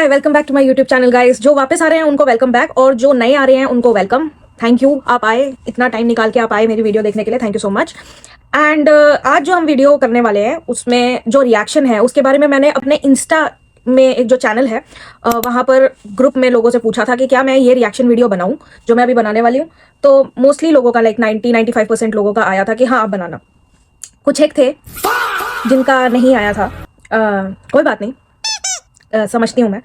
Hi, welcome back to my YouTube channel guys. जो वापस आ रहे हैं उनको वेलकम बैक, और जो नए आ रहे हैं उनको वेलकम। थैंक यू, आप आए, इतना टाइम निकाल के आप आए मेरी वीडियो देखने के लिए। Thank you so much. And आज जो हम वीडियो करने वाले हैं उसमें जो रिएक्शन है उसके बारे में मैंने अपने इंस्टा में एक जो चैनल है वहाँ पर ग्रुप में लोगों से पूछा था कि क्या मैं ये रिएक्शन वीडियो बनाऊँ जो मैं अभी बनाने वाली हूँ। तो मोस्टली लोगों का 90-95% लोगों का आया था कि हाँ आप बनाना। कुछ एक थे जिनका नहीं आया था। कोई बात नहीं, समझती हूँ मैं।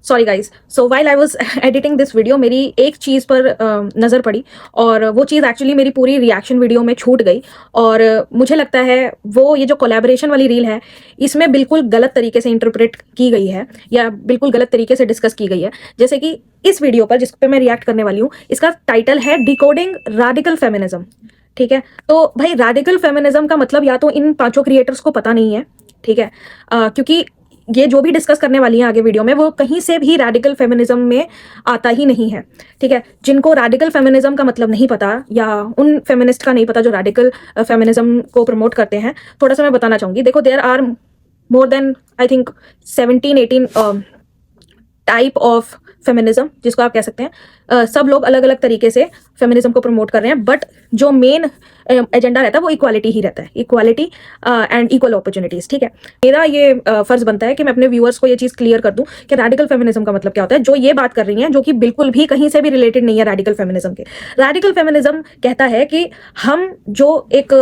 Sorry guys. So while I was editing this video मेरी एक चीज़ पर नज़र पड़ी, और वो चीज़ एक्चुअली मेरी पूरी रिएक्शन वीडियो में छूट गई। और मुझे लगता है वो ये जो कोलैबोरेशन वाली रील है इसमें बिल्कुल गलत तरीके से इंटरप्रेट की गई है, या बिल्कुल गलत तरीके से डिस्कस की गई है। जैसे कि इस वीडियो पर जिस पे मैं रिएक्ट करने वाली हूँ, इसका टाइटल है डिकोडिंग रैडिकल फेमिनिज्म। ठीक है, तो भाई रैडिकल फेमिनिज्म का मतलब या तो इन पांचों क्रिएटर्स को पता नहीं है, ठीक है, क्योंकि ये जो भी डिस्कस करने वाली है आगे वीडियो में वो कहीं से भी रैडिकल फेमिनिज्म में आता ही नहीं है। ठीक है, जिनको रैडिकल फेमिनिज्म का मतलब नहीं पता, या उन फेमिनिस्ट का नहीं पता जो रैडिकल फेमिनिज्म को प्रमोट करते हैं, थोड़ा सा मैं बताना चाहूँगी। देखो, there are more than I think 17-18 type of feminism, जिसको आप कह सकते हैं। सब लोग अलग अलग तरीके से फेमिनिज्म को प्रमोट कर रहे हैं, बट जो मेन एजेंडा रहता है वो इक्वालिटी ही रहता है, इक्वालिटी एंड इक्वल अपॉर्चुनिटीज। ठीक है, मेरा ये फर्ज बनता है कि मैं अपने व्यूअर्स को ये चीज़ क्लियर कर दूं कि रैडिकल फेमिनिज्म का मतलब क्या होता है। जो ये बात कर रही हैं, जो कि बिल्कुल भी कहीं से भी रिलेटेड नहीं है रैडिकल फेमिनिज्म के। रैडिकल फेमिनिज्म कहता है कि हम जो एक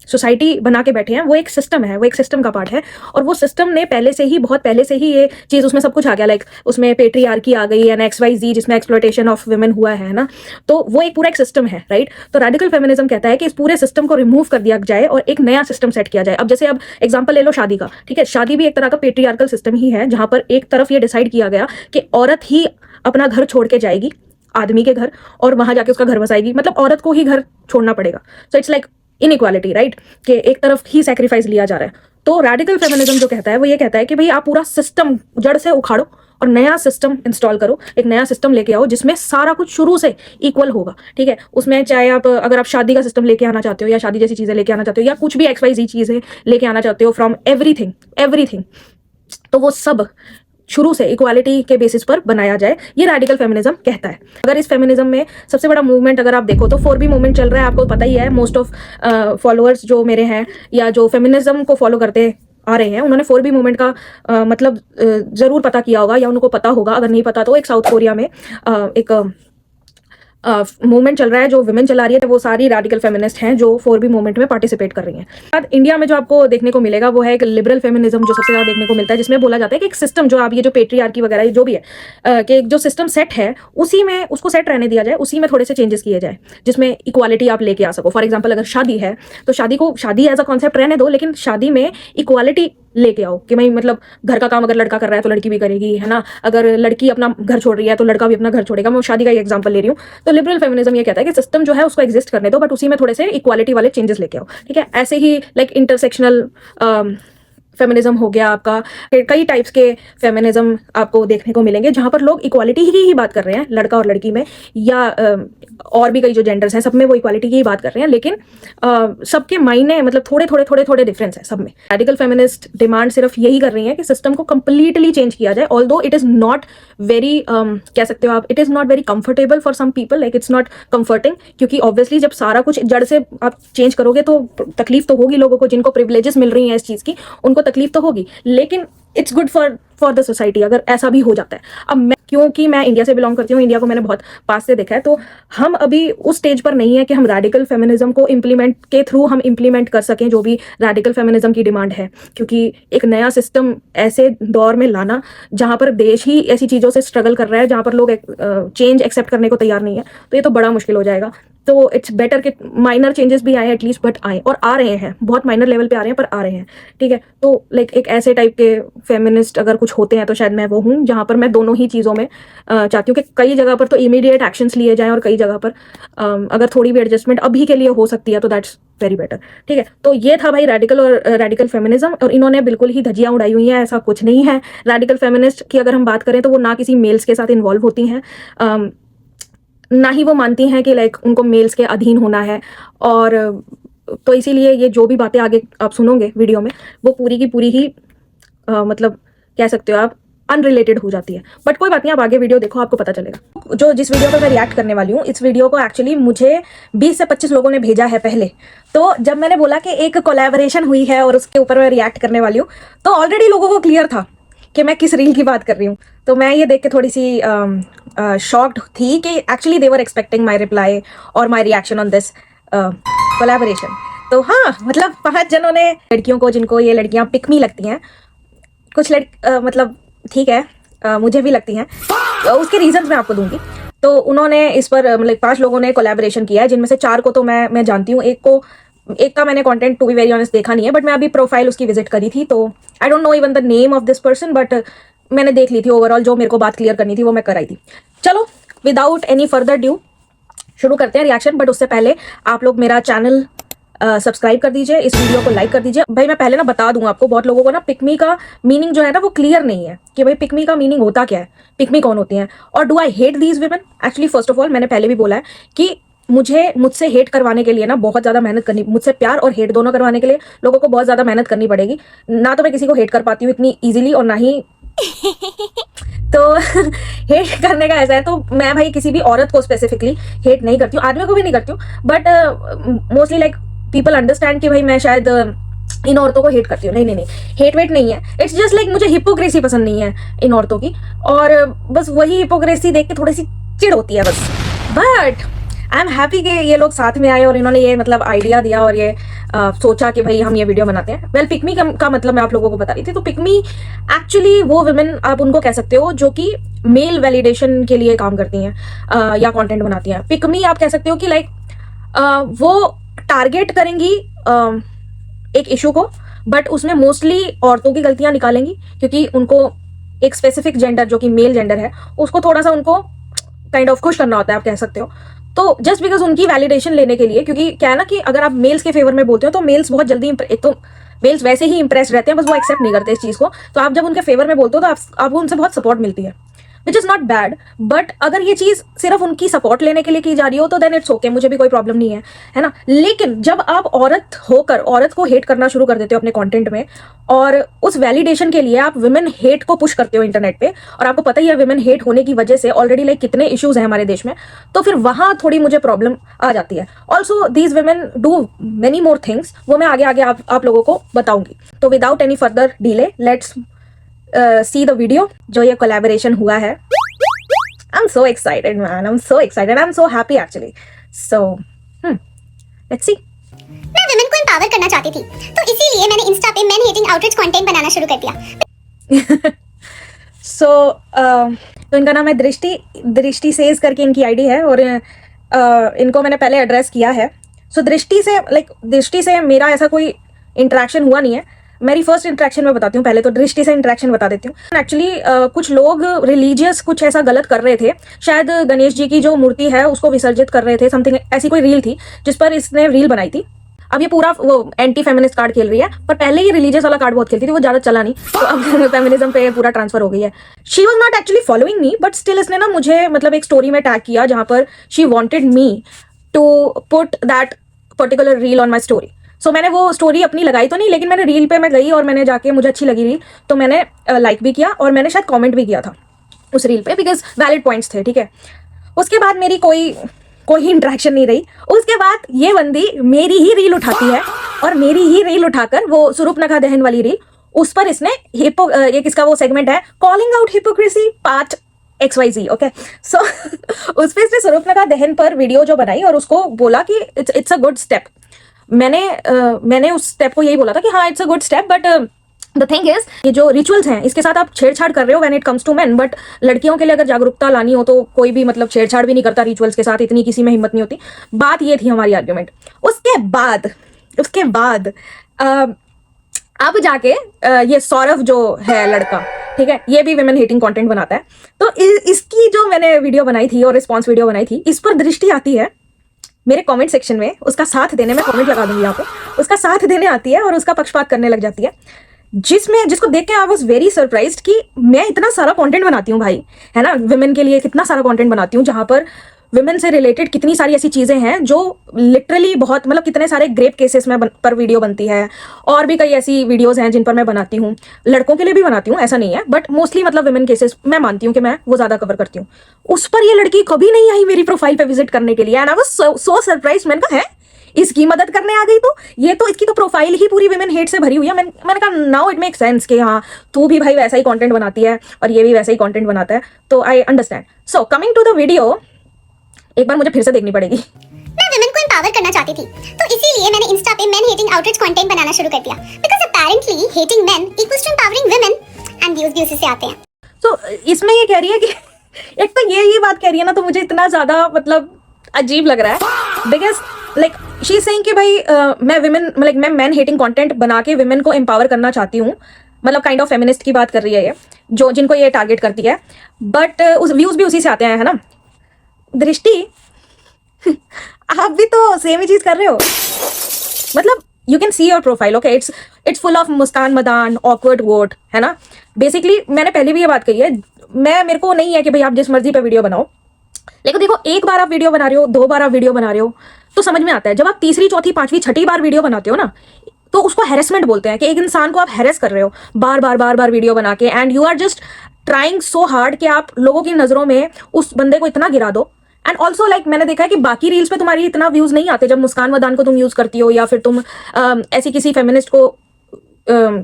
सोसाइटी बना के बैठे हैं वो एक सिस्टम है, वो एक सिस्टम का पार्ट है, और वो सिस्टम ने पहले से ही, बहुत पहले से ही ये चीज़, उसमें सब कुछ आ गया। लाइक उसमें पेट्रियार्की आ गई है, XYZ, जिसमें एक्सप्लॉयटेशन ऑफ वुमेन हुआ है ना। तो वो एक पूरा एक सिस्टम है, राइट। तो रैडिकल फेमिनिज्म कहता है कि इस पूरे सिस्टम को रिमूव कर दिया जाए और एक नया सिस्टम सेट किया जाए। अब जैसे अब एग्जाम्पल ले लो शादी का, ठीक है, शादी भी एक तरह का पेट्रियार्कल सिस्टम ही है, जहां पर एक तरफ ये डिसाइड किया गया कि औरत ही अपना घर छोड़ के जाएगी आदमी के घर, और वहां जाके उसका घर बसाएगी, मतलब औरत को ही घर छोड़ना पड़ेगा। So it's like inequality, right, कि एक तरफ ही सैक्रिफाइस लिया जा रहा है। तो रैडिकल फेमिनिज्म जो कहता है वो ये कहता है कि भाई आप पूरा सिस्टम जड़ से उखाड़ो और नया सिस्टम इंस्टॉल करो, एक नया सिस्टम लेके आओ जिसमें सारा कुछ शुरू से इक्वल होगा। ठीक है, उसमें चाहे आप, अगर आप शादी का सिस्टम लेके आना चाहते हो, या शादी जैसी चीजें लेके आना चाहते हो, या कुछ भी XYZ चीजें लेके आना चाहते हो, फ्रॉम एवरीथिंग एवरीथिंग, तो वो सब शुरू से इक्वालिटी के बेसिस पर बनाया जाए, ये रैडिकल फेमिनिज्म कहता है। अगर इस फेमिनिज्म में सबसे बड़ा मूवमेंट अगर आप देखो तो 4B मूवमेंट चल रहा है, आपको पता ही है। मोस्ट ऑफ फॉलोअर्स जो मेरे हैं, या जो फेमिनिज्म को फॉलो करते आ रहे हैं, उन्होंने 4B मूवमेंट का मतलब जरूर पता किया होगा, या उनको पता होगा। अगर नहीं पता तो एक साउथ कोरिया में एक मूवमेंट चल रहा है जो विमेन चला रही है, वो सारी रैडिकल फेमिनिस्ट हैं जो 4B मूवमेंट में पार्टिसिपेट कर रही हैं। बाद इंडिया में जो आपको देखने को मिलेगा वो है एक लिबरल फेमिनिज्म, जो सबसे ज्यादा देखने को मिलता है, जिसमें बोला जाता है कि एक सिस्टम, जो आप ये जो पेट्रियार्की वगैरह जो भी है, कि जो सिस्टम सेट है उसी में उसको सेट रहने दिया जाए, उसी में थोड़े से चेंजेस किए जाए जिसमें इक्वालिटी आप लेके आ सको। फॉर एग्जाम्पल, अगर शादी है तो शादी को शादी एज अ कॉन्सेप्ट रहने दो, लेकिन शादी में इक्वालिटी लेके आओ कि भाई मतलब घर का काम अगर लड़का कर रहा है तो लड़की भी करेगी, है ना। अगर लड़की अपना घर छोड़ रही है तो लड़का भी अपना घर छोड़ेगा। मैं शादी का एक एग्जांपल ले रही हूँ। तो लिबरल फेमिनिज्म ये कहता है कि सिस्टम जो है उसको एग्जिस्ट करने दो, बट उसी में थोड़े से इक्वालिटी वाले चेंजेस लेके आओ। ठीक है, ऐसे ही लाइक इंटरसेक्शनल फेमिनिज्म हो गया आपका। कई टाइप्स के फेमिनिज्म आपको देखने को मिलेंगे जहां पर लोग इक्वालिटी की ही बात कर रहे हैं, लड़का और लड़की में, या और भी कई जो जेंडर्स हैं सब में वो इक्वालिटी की ही बात कर रहे हैं, लेकिन सबके मायने मतलब थोड़े डिफरेंस है सब में। रैडिकल फेमिनिस्ट डिमांड सिर्फ यही कर रही है कि सिस्टम को कंप्लीटली चेंज किया जाए, although it is not very, कह सकते हो आप, it is not very comfortable for some people, like it's not comforting, क्योंकि ऑब्वियसली जब सारा कुछ जड़ से आप चेंज करोगे तो तकलीफ तो होगी लोगों को, जिनको प्रिविलेजेस मिल रही हैं इस चीज की, उनको तकलीफ तो होगी, लेकिन it's good for the society अगर ऐसा भी हो जाता है। अब मैं, क्योंकि मैं इंडिया से बिलोंग करती हूँ, इंडिया को मैंने बहुत पास से देखा है, तो हम अभी उस स्टेज पर नहीं है कि हम रैडिकल फेमिनिज्म को इम्प्लीमेंट के थ्रू हम इम्प्लीमेंट कर सकें जो भी रैडिकल फेमिनिज्म की डिमांड है, क्योंकि एक नया सिस्टम ऐसे दौर में लाना जहां पर देश ही ऐसी चीज़ों से स्ट्रगल कर रहा है, जहां पर लोग चेंज एक्सेप्ट करने को तैयार नहीं है, तो ये तो बड़ा मुश्किल हो जाएगा। तो इट्स बेटर कि माइनर चेंजेस भी आए एटलीस्ट, बट आए, और आ रहे हैं, बहुत माइनर लेवल पे आ रहे हैं पर आ रहे हैं। ठीक है, तो लाइक एक ऐसे टाइप के फेमिनिस्ट अगर कुछ होते हैं तो शायद मैं वो हूँ, जहाँ पर मैं दोनों ही चीज़ों में चाहती हूँ कि कई जगह पर तो इमीडिएट एक्शंस लिए जाएं, और कई जगह पर अगर थोड़ी भी एडजस्टमेंट अभी के लिए हो सकती है तो दैट्स वेरी बेटर। ठीक है, तो ये था भाई रैडिकल और रैडिकल फेमिनिज्म, और इन्होंने बिल्कुल ही धज्जियां उड़ाई हुई हैं, ऐसा कुछ नहीं है। रैडिकल फेमिनिस्ट की अगर हम बात करें तो वो ना किसी मेल्स के साथ इन्वॉल्व होती हैं, ना ही वो मानती हैं कि लाइक उनको मेल्स के अधीन होना है, और तो इसीलिए ये जो भी बातें आगे आप सुनोगे वीडियो में वो पूरी की पूरी ही मतलब कह सकते हो आप अनरिलेटेड हो जाती है। बट कोई बात नहीं, आप आगे वीडियो देखो, आपको पता चलेगा। जो जिस वीडियो पर मैं रिएक्ट करने वाली हूँ, इस वीडियो को एक्चुअली मुझे 20 से 25 लोगों ने भेजा है पहले। तो जब मैंने बोला कि एक कोलैबोरेशन हुई है और उसके ऊपर मैं रिएक्ट करने वाली हूँ, तो ऑलरेडी लोगों को क्लियर था कि मैं किस रील की बात कर रही हूँ। तो मैं ये देख के थोड़ी सी शॉक्ड थी कि actually they were expecting my reply और my reaction on this collaboration. तो हाँ, मतलब 5 जनों ने, लड़कियों को जिनको ये लड़कियां पिक मी लगती हैं, कुछ मतलब ठीक है, मुझे भी लगती हैं, उसके रीजंस मैं आपको दूंगी। तो उन्होंने इस पर मतलब 5 लोगों ने कोलैबोरेशन किया है, जिनमें से 4 को तो मैं जानती हूँ, एक का मैंने content to be very honest देखा नहीं है, बट मैं अभी प्रोफाइल उसकी विजिट करी थी, तो I don't know even the name of this person, but मैंने देख ली थी ओवरऑल। जो मेरे को बात क्लियर करनी थी वो मैं कराई थी। चलो, विदाउट एनी फर्दर ड्यू शुरू करते हैं रिएक्शन। बट उससे पहले आप लोग मेरा चैनल सब्सक्राइब कर दीजिए, इस वीडियो को लाइक कर दीजिए। भाई मैं पहले ना बता दूं आपको, बहुत लोगों को ना पिकमी का मीनिंग जो है ना वो क्लियर नहीं है कि भाई पिकमी का मीनिंग होता क्या है, पिकमी कौन होती हैं, और do I hate these women. Actually first of all मैंने पहले भी बोला है कि मुझसे हेट करवाने के लिए ना बहुत ज्यादा मेहनत करनी, मुझसे प्यार और हेट दोनों करवाने के लिए लोगों को बहुत ज्यादा मेहनत करनी पड़ेगी। ना तो मैं किसी को हेट कर पाती हूँ इतनी इजीली, और ना ही तो हेट करने का ऐसा है, तो मैं भाई किसी भी औरत को स्पेसिफिकली हेट नहीं करती हूँ, आदमी को भी नहीं करती हूँ, but mostly like people understand कि भाई मैं शायद इन औरतों को हेट करती हूँ। नहीं नहीं नहीं, हेट वेट नहीं है, इट्स जस्ट लाइक मुझे हिपोक्रेसी पसंद नहीं है इन औरतों की, और बस वही हिपोक्रेसी देख के थोड़ी सी चिढ़ होती है बस। बट आई एम हैप्पी कि ये लोग साथ में आए और इन्होंने ये मतलब आइडिया दिया और ये सोचा कि भाई हम ये वीडियो बनाते हैं। वेल, पिकमी का मतलब मैं आप लोगों को बता रही थी। तो पिकमी एक्चुअली वो वुमेन आप उनको कह सकते हो जो कि मेल वैलिडेशन के लिए काम करती हैं या कंटेंट बनाती हैं। पिकमी आप कह सकते हो कि लाइक वो टारगेट करेंगी एक इशू को, बट उसमें मोस्टली औरतों की गलतियां निकालेंगी, क्योंकि उनको एक स्पेसिफिक जेंडर जो कि मेल जेंडर है उसको थोड़ा सा उनको काइंड ऑफ खुश करना होता है, आप कह सकते हो। तो जस्ट बिकॉज उनकी वैलिडेशन लेने के लिए, क्योंकि क्या है ना कि अगर आप मेल्स के फेवर में बोलते हो तो मेल्स बहुत जल्दी, एक तो मेल्स वैसे ही इंप्रेस रहते हैं, बस वो एक्सेप्ट नहीं करते इस चीज को। तो आप जब उनके फेवर में बोलते हो तो आपको उनसे बहुत सपोर्ट मिलती है, which is not bad. But अगर ये चीज सिर्फ उनकी सपोर्ट लेने के लिए की जा रही हो तो देन इट्स ओके, मुझे भी कोई प्रॉब्लम नहीं है ना। लेकिन जब आप औरत होकर औरत को हेट करना शुरू कर देते हो अपने कंटेंट में, और उस वैलिडेशन के लिए आप वुमेन हेट को पुश करते हो इंटरनेट पे, और आपको पता ही है वुमेन हेट होने की वजह से ऑलरेडी लाइक कितने इश्यूज हैं हमारे देश में, तो फिर वहां थोड़ी मुझे प्रॉब्लम आ जाती है। Also these women do many more things, वो मैं आगे आगे आप लोगों को बताऊंगी। तो without any further delay let's see the video जो ये कोलैबोरेशन हुआ है। I'm so excited, man. I'm so excited. I'm so happy actually. So, let's see. मैं वुमेन को एम्पावर करना चाहती थी, तो इसीलिए मैंने इंस्टा पे मेन हेटिंग आउटरीच कंटेंट बनाना शुरू कर दिया। So, तो इनका नाम है दृष्टि सेज करके इनकी आईडी है, और इनको मैंने पहले एड्रेस किया है। सो दृष्टि से मेरा ऐसा कोई इंटरेक्शन हुआ नहीं है। मेरी फर्स्ट इंटरेक्शन में बताती हूँ, पहले तो दृष्टि से इंटरेक्शन बता देती हूँ। एक्चुअली कुछ लोग रिलीजियस कुछ ऐसा गलत कर रहे थे, शायद गणेश जी की जो मूर्ति है उसको विसर्जित कर रहे थे, समथिंग ऐसी कोई रील थी जिस पर इसने रील बनाई थी। अब ये पूरा वो एंटी फेमिनिस्ट कार्ड खेल रही है, पर पहले ये रिलीजियस वाला कार्ड बहुत खेलती थी, वो ज्यादा चला नहीं, तो अब फेमिनिज्म पे पूरा ट्रांसफर हो गई है। She was not actually following me, but still इसने ना मुझे मतलब एक स्टोरी में टैग किया जहां पर she wanted me to put that particular reel on my story. So मैंने वो स्टोरी अपनी लगाई तो नहीं, लेकिन मैंने रील पे मैं गई और मैंने जाके, मुझे अच्छी लगी रील, तो मैंने लाइक भी किया और मैंने शायद कमेंट भी किया था उस रील पे, बिकॉज वैलिड पॉइंट्स थे, ठीक है। उसके बाद मेरी कोई इंटरेक्शन नहीं रही। उसके बाद ये बंदी मेरी ही रील उठाती है, और मेरी ही रील उठाकर वो सुरूपनखा दहन वाली रील, उस पर इसने ये किसका वो सेगमेंट है, calling out hypocrisy part XYZ, okay. So उस पर इसने सुरूपनखा दहन पर वीडियो जो बनाई और उसको बोला कि इट्स अ गुड स्टेप। मैंने उस स्टेप को यही बोला था कि हाँ it's a good step, but the thing is ये जो रिचुअल्स हैं इसके साथ आप छेड़छाड़ कर रहे हो when it comes to men, but लड़कियों के लिए अगर जागरूकता लानी हो तो कोई भी मतलब छेड़छाड़ भी नहीं करता रिचुअल्स के साथ, इतनी किसी में हिम्मत नहीं होती। बात ये थी हमारी आर्ग्यूमेंट। उसके बाद अब जाके ये सौरभ जो है लड़का, ठीक है, ये भी विमेन हेटिंग कंटेंट बनाता है। तो इसकी जो मैंने वीडियो बनाई थी और रिस्पॉन्स वीडियो बनाई थी, इस पर दृष्टि आती है मेरे कमेंट सेक्शन में, उसका साथ देने, मैं कमेंट लगा दूंगी यहाँ पे, उसका साथ देने आती है और उसका पक्षपात करने लग जाती है, जिसको देख के आई वाज वेरी सरप्राइज्ड कि मैं इतना सारा कंटेंट बनाती हूँ भाई, है ना, विमेन के लिए कितना सारा कंटेंट बनाती हूँ, जहां पर विमेन से रिलेटेड कितनी सारी ऐसी चीज़ें हैं जो लिटरली बहुत मतलब कितने सारे ग्रेप केसेस में पर वीडियो बनती है, और भी कई ऐसी वीडियोस हैं जिन पर मैं बनाती हूँ, लड़कों के लिए भी बनाती हूँ, ऐसा नहीं है, बट मोस्टली मतलब विमेन केसेस मैं मानती हूँ कि मैं वो ज़्यादा कवर करती हूँ। उस पर ये लड़की कभी नहीं आई मेरी प्रोफाइल पे विजिट करने के लिए, and I was so surprise. मैंने कहा है इसकी मदद करने आ गई, तो ये तो इसकी तो प्रोफाइल ही पूरी विमेन हेट से भरी हुई है। मैंने कहा नाउ इट मेक सेंस कि हाँ तू भी भाई वैसा ही कंटेंट बनाती है और ये भी वैसा ही कंटेंट बनाता है, तो I understand. So coming to the video, एक बार मुझे फिर से देखनी पड़ेगी। मैं विमेन को एम्पावर करना चाहती थी, तो इसीलिए मैंने इंस्टा पे मेन हेटिंग आउटरीच कंटेंट बनाना शुरू कर दिया, because apparently hating men equals to empowering women, and views भी उसी से आते हैं। तो इसमें ये कह रही है कि एक तो ये बात कह रही है ना, तो मुझे इतना ज्यादा मतलब अजीब लग रहा है, because like she is saying कि भाई मैं विमेन मतलब मैं मैन हेटिंग कंटेंट बना के विमेन को एम्पावर करना चाहती हूँ, मतलब काइंड ऑफ फेमिनिस्ट की बात कर रही है ये, जो जिनको ये टारगेट करती है, बट उस व्यूज भी उसी से आते हैं, है ना। दृष्टि आप भी तो सेम ही चीज कर रहे हो, मतलब you can see your profile, okay, it's full of Muskan Madan awkward vote, है ना। बेसिकली मैंने पहले भी ये बात कही है, मेरे को नहीं है कि भाई आप जिस मर्जी पे वीडियो बनाओ, लेकिन देखो एक बार आप वीडियो बना रहे हो, 2 बार आप वीडियो बना रहे हो तो समझ में आता है। जब आप तीसरी चौथी पांचवी छठी बार वीडियो बनाते हो ना, तो उसको हैरेसमेंट बोलते हैं, कि एक इंसान को आप हैरेस कर रहे हो बार बार वीडियो बना के, and you are just trying so hard कि आप लोगों की नजरों में उस बंदे को इतना गिरा दो। एंड ऑल्सो लाइक मैंने देखा है कि बाकी रील्स पे तुम्हारी इतना व्यूज नहीं आते जब मुस्कान मदान को तुम यूज करती हो, या फिर तुम ऐसी किसी फेमिनिस्ट को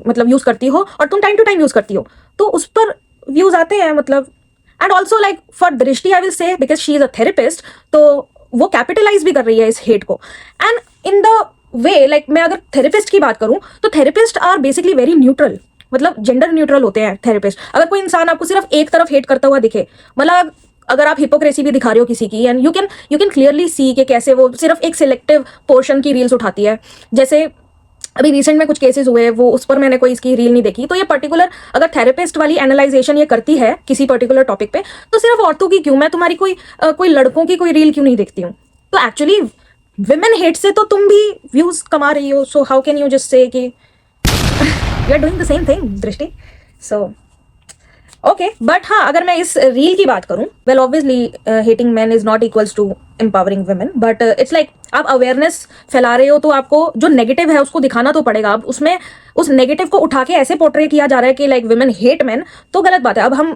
मतलब यूज करती हो और तुम टाइम टू टाइम यूज करती हो, तो उस पर व्यूज आते हैं मतलब। एंड ऑल्सो लाइक फॉर दृष्टि I will say, because she is a therapist, तो वो कैपिटलाइज भी कर रही है इस हेट को। And in the way like मैं अगर थेरेपिस्ट की बात करूं, तो therapist are basically very neutral, मतलब जेंडर न्यूट्रल होते हैं थेरेपिस्ट। अगर कोई इंसान आपको सिर्फ एक तरफ हेट करता हुआ दिखे, मतलब अगर आप हिपोक्रेसी भी दिखा रहे हो किसी की, and you can clearly see कि कैसे वो सिर्फ एक सिलेक्टिव पोर्शन की रील्स उठाती है। जैसे अभी रिसेंट में कुछ केसेस हुए, वो उस पर मैंने कोई इसकी रील नहीं देखी, तो ये पर्टिकुलर अगर थेरेपिस्ट वाली एनालाइजेशन ये करती है किसी पर्टिकुलर टॉपिक पे, तो सिर्फ औरतों की क्यों, मैं तुम्हारी कोई लड़कों की कोई रील क्यों नहीं देखती हूँ। तो एक्चुअली विमेन हेट से तो तुम भी व्यूज कमा रही हो, so how can you just say कि you are doing the same thing Drishti. So okay, but हाँ अगर मैं इस रील की बात करूं, well obviously hating man is not equals to empowering women, but it's like आप अवेयरनेस फैला रहे हो, तो आपको जो नेगेटिव है उसको दिखाना तो पड़ेगा। अब उसमें उस नेगेटिव को उठा के ऐसे पोर्ट्रे किया जा रहा है कि लाइक वुमेन हेट मैन, तो गलत बात है। अब हम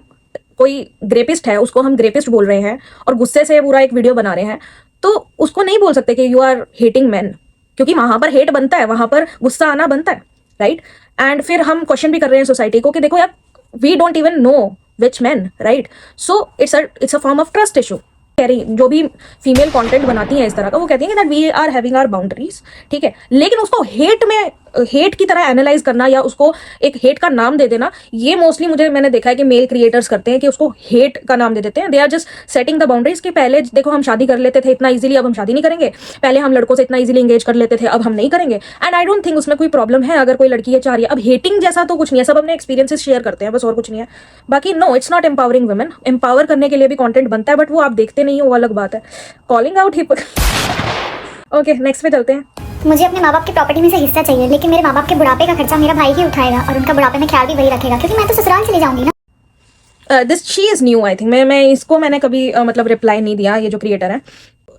कोई ग्रेपिस्ट है उसको हम ग्रेपिस्ट बोल रहे हैं और गुस्से से पूरा एक वीडियो बना रहे हैं, तो उसको नहीं बोल सकते कि यू आर हेटिंग मैन, क्योंकि वहां पर हेट बनता है, वहां पर गुस्सा आना बनता है, राइट। एंड फिर हम क्वेश्चन भी कर रहे हैं सोसाइटी को कि देखो यार, we don't even know which men, right? So it's a form of trust issue. कह रही जो भी फीमेल कंटेंट बनाती हैं इस तरह का, वो कहती हैं कि that we are having our boundaries, ठीक है, लेकिन उसको हेट की तरह एनालाइज करना या उसको एक हेट का नाम दे देना, ये मोस्टली मैंने देखा है कि मेल क्रिएटर्स करते हैं, कि उसको हेट का नाम दे देते हैं। They are just setting the boundaries कि पहले देखो हम शादी कर लेते थे इतना इजीली, अब हम शादी नहीं करेंगे, पहले हम लड़कों से इतना इजीली एंगेज कर लेते थे, अब हम नहीं करेंगे। एंड आई डोंट थिंक उसमें कोई प्रॉब्लम है अगर कोई लड़की ये चाह रही है। अब हेटिंग जैसा तो कुछ नहीं है, सब अपने एक्सपीरियंसेस शेयर करते हैं बस, और कुछ नहीं है। बाकी no, it's not empowering women. Empower करने के लिए भी कंटेंट बनता है, बट वो आप देखते नहीं हो, वो अलग बात है। Calling out hip okay, next पे चलते हैं। मुझे अपने माँ बाप की प्रॉपर्टी में से हिस्सा चाहिए, लेकिन मेरे माँ बाप के बुढ़ापे का खर्चा मेरा भाई ही उठाएगा, और उनका बुढ़ापे में ख्याल भी वही रखेगा, क्योंकि मैं तो ससुराल चली जाऊंगी ना। This she is new, I think मैंने कभी मतलब रिप्लाई नहीं दिया, ये जो क्रिएटर है।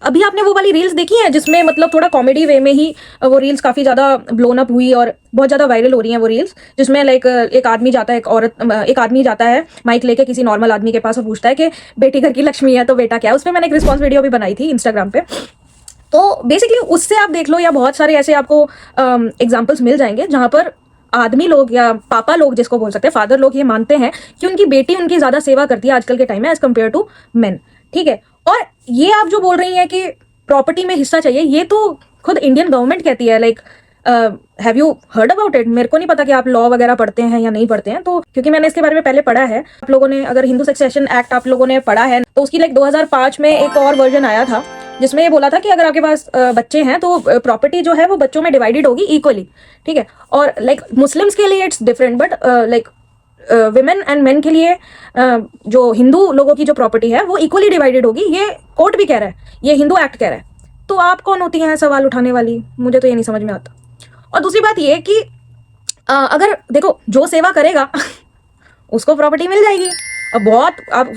अभी आपने वो वाली रील्स देखी है जिसमें मतलब थोड़ा कॉमेडी वे में ही वो रील्स काफी ज्यादा ब्लोन अप हुई और बहुत ज्यादा वायरल हो रही हैं वो रील्स, जिसमें लाइक एक आदमी जाता है माइक लेके किसी नॉर्मल आदमी के पास और पूछता है कि बेटी घर की लक्ष्मी है तो बेटा क्या है। उस पर मैंने एक रिस्पॉन्स वीडियो भी बनाई थी इंस्टाग्राम पे। तो बेसिकली उससे आप देख लो, या बहुत सारे ऐसे आपको एग्जाम्पल्स मिल जाएंगे जहां पर आदमी लोग या पापा लोग जिसको बोल सकते हैं, फादर लोग, ये मानते हैं कि उनकी बेटी उनकी ज्यादा सेवा करती है आजकल के टाइम में एज कम्पेयर टू मेन, ठीक है। और ये आप जो बोल रही हैं कि प्रॉपर्टी में हिस्सा चाहिए, ये तो खुद इंडियन गवर्नमेंट कहती है। Like have you heard about it? मेरे को नहीं पता कि आप लॉ वगैरह पढ़ते हैं या नहीं पढ़ते हैं, तो क्योंकि मैंने इसके बारे में पहले पढ़ा है। आप लोगों ने अगर हिंदू सक्सेशन एक्ट आप लोगों ने पढ़ा है, तो उसकी लाइक 2005 में एक और वर्जन आया था जिसमें ये बोला था कि अगर आपके पास बच्चे हैं तो प्रॉपर्टी जो है वो बच्चों में डिवाइडेड होगी इक्वली, ठीक है। और लाइक मुस्लिम्स के लिए it's different, but like women and main के लिए जो हिंदू लोगों की जो प्रॉपर्टी है वो इक्वली डिवाइडेड होगी। ये कोर्ट भी कह रहा है, ये हिंदू एक्ट कह रहा है। तो आप कौन होती हैं सवाल उठाने वाली? मुझे तो ये नहीं समझ में आता। और दूसरी बात ये कि अगर देखो जो सेवा करेगा उसको प्रॉपर्टी मिल जाएगी। अब बहुत आप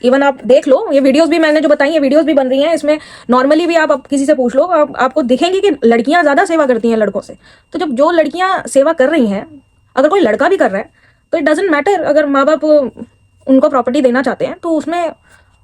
इवन आप देख लो, ये वीडियोस भी मैंने जो बताई है, वीडियोस भी बन रही हैं, इसमें नॉर्मली भी आप किसी से पूछ लो, आपको दिखेंगे कि लड़कियां ज़्यादा सेवा करती हैं लड़कों से। तो जब जो लड़कियां सेवा कर रही हैं, अगर कोई लड़का भी कर रहा है तो इट डजेंट मैटर, अगर माँ बाप उनको प्रॉपर्टी देना चाहते हैं तो उसमें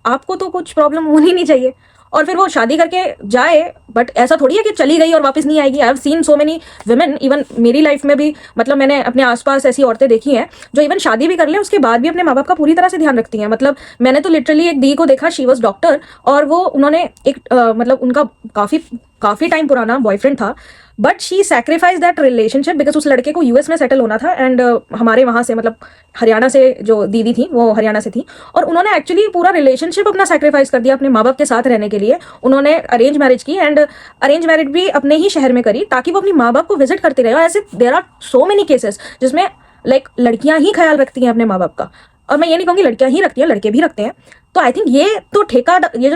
आपको तो कुछ प्रॉब्लम होनी नहीं चाहिए। और फिर वो शादी करके जाए, बट ऐसा थोड़ी है कि चली गई और वापस नहीं आएगी। I have seen so many women, even मेरी लाइफ में भी, मतलब मैंने अपने आसपास ऐसी औरतें देखी हैं जो इवन शादी भी कर लें उसके बाद भी अपने माँ बाप का पूरी तरह से ध्यान रखती हैं। मतलब मैंने तो लिटरली एक दी को देखा, शी वॉज डॉक्टर, और वो उन्होंने एक मतलब उनका काफी टाइम पुराना बॉयफ्रेंड था, but she sacrifice that relationship because उस लड़के को यूएस में सेटल होना था। एंड हमारे वहाँ से, मतलब हरियाणा से जो दीदी थी वो हरियाणा से थी, और उन्होंने एक्चुअली पूरा रिलेशनशिप अपना सैक्रिफाइस कर दिया अपने माँ बाप के साथ रहने के लिए। उन्होंने अरेंज मैरिज की, एंड अरेंज मैरिज भी अपने ही शहर में करी ताकि वो अपनी माँ बाप को विजिट करते रहे। और ऐसे there are so many cases जिसमें लाइक लड़कियां ही ख्याल रखती हैं अपने माँ बाप का। और मैं ये नहीं कहूँगी लड़कियां ही रखती हैं, लड़के भी रखते हैं। तो आई थिंक ये जो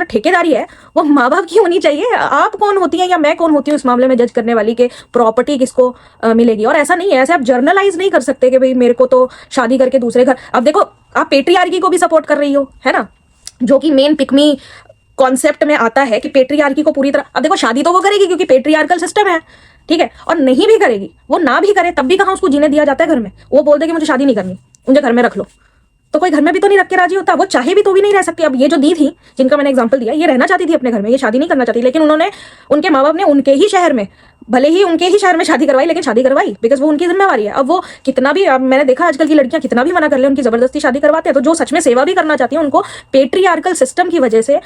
ठेकेदारी है वो माँ बाप की होनी चाहिए। आप कौन होती हैं या मैं कौन होती हूँ इस मामले में जज करने वाली कि प्रॉपर्टी किसको मिलेगी। और ऐसा नहीं है, ऐसे आप जर्नलाइज नहीं कर सकते कि भाई मेरे को तो शादी करके दूसरे घर। अब देखो, आप पेट्रियार्की को भी सपोर्ट कर रही हो, है ना, जो कि मेन पिकमी कॉन्सेप्ट में आता है कि पेट्रियार्की को पूरी तरह। अब देखो, शादी तो वो करेगी क्योंकि पेट्रियार्कल सिस्टम है, ठीक है, और नहीं भी करेगी, वो ना भी करे तब भी कहाँ उसको जीने दिया जाता है घर में। वो बोल दे कि मुझे शादी नहीं करनी, मुझे घर में रख लो, तो कोई घर में भी तो नहीं रख के राजी होता। वो चाहे भी तो भी नहीं रह सकती। अब ये जो दी थी जिनका मैंने एग्जांपल दिया, ये रहना चाहती थी अपने घर में, ये शादी नहीं करना चाहती, लेकिन उन्होंने, उनके माँ बाप ने उनके ही शहर में, भले ही उनके ही शहर में शादी करवाई, लेकिन शादी करवाई बिकॉज वो उनकी जिम्मेवारी है। अब वो कितना भी, अब मैंने देखा आजकल की लड़कियां कितना भी मना कर ले, उनकी जबरदस्ती शादी करवाते हैं। तो जो सच में सेवा भी करना चाहती हैं उनको पेट्रियार्कल सिस्टम की वजह से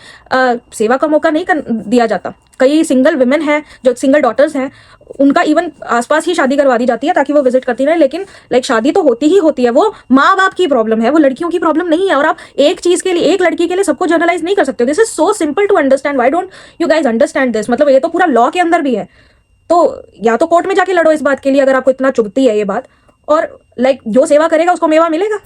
सेवा का मौका नहीं दिया जाता। कई सिंगल वुमेन हैं, जो सिंगल डॉटर्स हैं, उनका इवन आसपास ही शादी करवा दी जाती है ताकि वो विजिट करती रहे। लेकिन लाइक शादी तो होती ही होती है, वो माँ बाप की प्रॉब्लम है, वो लड़कियों की प्रॉब्लम नहीं है। और आप एक चीज के लिए, एक लड़की के लिए सबको जनरलाइज नहीं कर सकते हो। This is so simple to understand, why don't you guys understand this. मतलब ये तो पूरा लॉ के अंदर भी है। तो या तो कोर्ट में जाके लड़ो इस बात के लिए, अगर आपको इतना चुभती है ये बात। और लाइक जो सेवा करेगा उसको मेवा मिलेगा,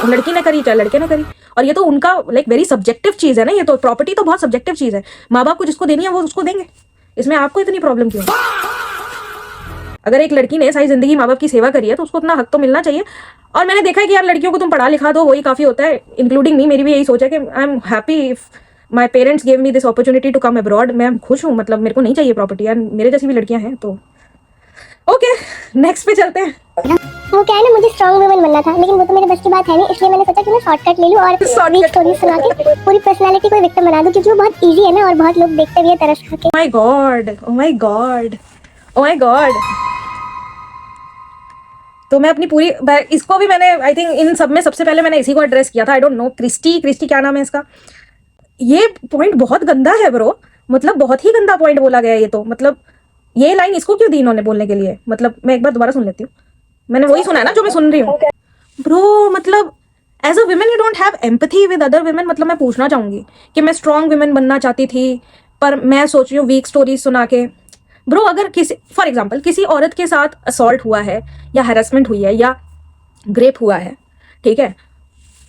लड़की ने करी चाहे लड़के ने करी। और ये तो उनका लाइक वेरी सब्जेक्टिव चीज है ना, ये तो प्रॉपर्टी तो बहुत सब्जेक्टिव चीज है। माँ बाप को जिसको देनी है वो उसको देंगे, इसमें आपको इतनी प्रॉब्लम क्यों है? अगर एक लड़की ने सारी जिंदगी माँ बाप की सेवा करी है तो उसको अपना हक तो मिलना चाहिए। और मैंने देखा है कि यार लड़कियों को तुम पढ़ा लिखा दो, वही काफी होता है, इंक्लूडिंग मी। मेरी भी यही सोच है कि I am happy if my parents give me this opportunity to come abroad. मैं खुश हूँ, मतलब मेरे को नहीं चाहिए प्रॉपर्टी यार, मेरे जैसी भी लड़कियां हैं। तो ओके, नेक्स्ट पे चलते हैं। वो क्या है ना, मुझे स्ट्रॉन्ग वुमन बनना था, लेकिन वो तो मेरे बस की बात है नहीं, इसलिए मैंने सोचा कि मैं शॉर्टकट ले लूं और वीक स्टोरी सुना के पूरी पर्सनालिटी को विक्टिम बना दूं, क्योंकि वो बहुत इजी है ना और बहुत लोग देखते भी है तरस खा के। My God, oh my God, oh my God. तो मैं अपनी पूरी, इसको भी मैंने आई थिंक इन सब में सबसे पहले मैंने इसी को एड्रेस किया था। आई डोंट नो, क्रिस्टी क्या नाम है इसका। ये पॉइंट बहुत गंदा है ब्रो, मतलब बहुत ही गंदा पॉइंट बोला गया है ये तो। मतलब ये लाइन इसको क्यों दी इन्होंने बोलने के लिए? मतलब मैं एक बार दोबारा सुन लेती हूँ, मैंने वही सुना है ना जो मैं सुन रही हूँ। ब्रो मतलब as a women you don't have empathy with other women. मतलब मैं पूछना चाहूंगी कि मैं स्ट्रॉन्ग वुमेन बनना चाहती थी, पर मैं सोच रही हूँ वीक स्टोरीज सुना के। ब्रो अगर किसी, फॉर एग्जाम्पल किसी औरत के साथ असॉल्ट हुआ है या हैरेसमेंट हुई है या ग्रेप हुआ है, ठीक है,